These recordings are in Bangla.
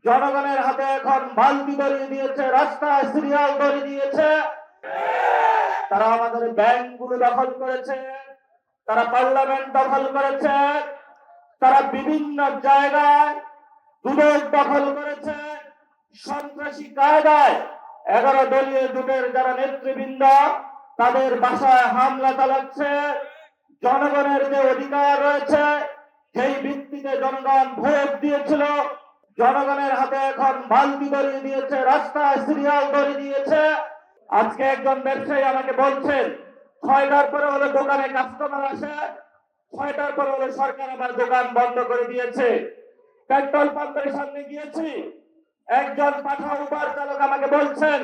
জনগণের হাতে এখন বালতি ধরিয়ে দিয়েছে, রাস্তায় সিরিয়াল ধরিয়ে দিয়েছে। তারা আমাদের ব্যাংকগুলো দখল করেছে, তারা পার্লামেন্ট দখল করেছে, তারা বিভিন্ন জায়গায় দুদক দখল করেছে। সন্ত্রাসী কায়দায় 11 দলীয় জোটের যারা নেতৃবৃন্দ তাদের বাসায় হামলা চালাচ্ছে। জনগণের যে অধিকার রয়েছে সেই ভিত্তিতে জনগণ ভোট দিয়েছিল, জনগণের হাতে এখন বালতি ধরিয়ে দিয়েছে, রাস্তায় সিরিয়াল ধরিয়ে দিয়েছে। আজকে একজন ব্যবসায়ী আমাকে বলছেন 6টার পরে হলে দোকানে কাস্টমার আসে, 6টার পরে হলে সরকার আবার দোকান বন্ধ করে দিয়েছে। পেট্রোল পাম্পের সামনে গিয়েছি, একজন পাঠা উবার চালক আমাকে বলছেন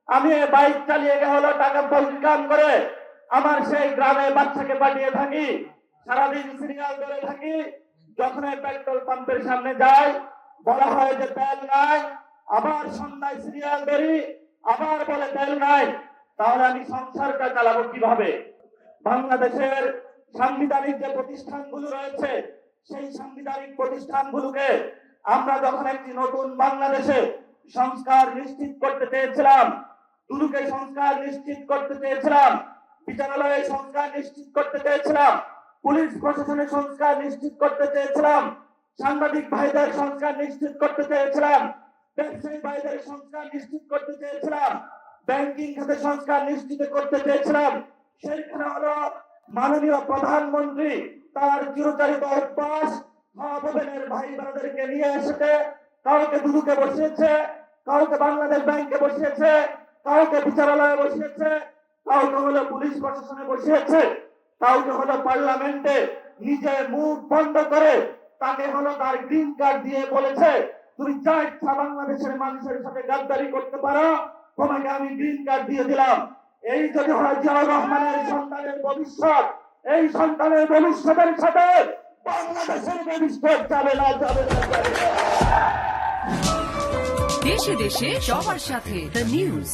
আমি বাইক চালিয়ে হলো টাকা ইনকাম করে আমার সেই গ্রামে বাচ্চাকে পাঠিয়ে থাকি, সারাদিন সিরিয়াল ধরে থাকি। যখন পেট্রোল পাম্পের সামনে যাই বলা হয় যে তেল নাই, আবার সন্ধ্যায় সিরিয়াল ধরি, আবার বলে তেল নাই। তাহলে আমি সংসারটা চালাবো কিভাবে? বাংলাদেশের সাংবিধানিক যে প্রতিষ্ঠানগুলো রয়েছে সেই সাংবিধানিক প্রতিষ্ঠানগুলোকে আমরা যখন একটি নতুন বাংলাদেশে সংস্কার নিশ্চিত করতে চেয়েছিলাম, দুদকে সংস্কার নিশ্চিত করতে চেয়েছিলাম, বিচারালয়ে সংস্কার নিশ্চিত করতে চেয়েছিলাম, পুলিশ প্রশাসনের সংস্কার নিশ্চিত করতে চেয়েছিলাম, সাংবাদিক ভাইদের সংস্কার নিশ্চিত করতে চেয়েছিলাম, ব্যবসায়ী ভাইদের সংস্কার নিশ্চিত করতে চেয়েছিলাম, ব্যাংকিং খাতে সংস্কার নিশ্চিত করতে চেয়েছিলাম। সেইখানে হলো মাননীয় প্রধানমন্ত্রী তার চিরচারিত অভ্যাস মহাভবনের ভাই বোনেদেরকে নিয়ে এসেছে, কাউকে দুদকে বসিয়েছে, কাউকে বাংলাদেশ ব্যাংকে বসিয়েছে, কাউকে বিচারালয়ে বসিয়েছে, কাউকে হলো পুলিশ প্রশাসনে বসিয়েছে, কাউকে হলো পার্লামেন্টে নিজে মুখ বন্ধ করে তাকে হলো তার গ্রিন কার্ড দিয়ে বলেছে তুমি যা ইচ্ছা বাংলাদেশের মানুষের সাথে গাদ্দারি করতে পারো, তোমাকে আমি গ্রিন কার্ড দিয়ে দিলাম। এই যদি হয় জিয়াউর রহমানের সন্তানের ভবিষ্যৎ, এই সন্তানের ভবিষ্যতের সাথে বাংলাদেশের ভবিষ্যৎ যাবে না, যাবে না, যাবে না। দেশে দেশে সবার সাথে দ্য নিউজ।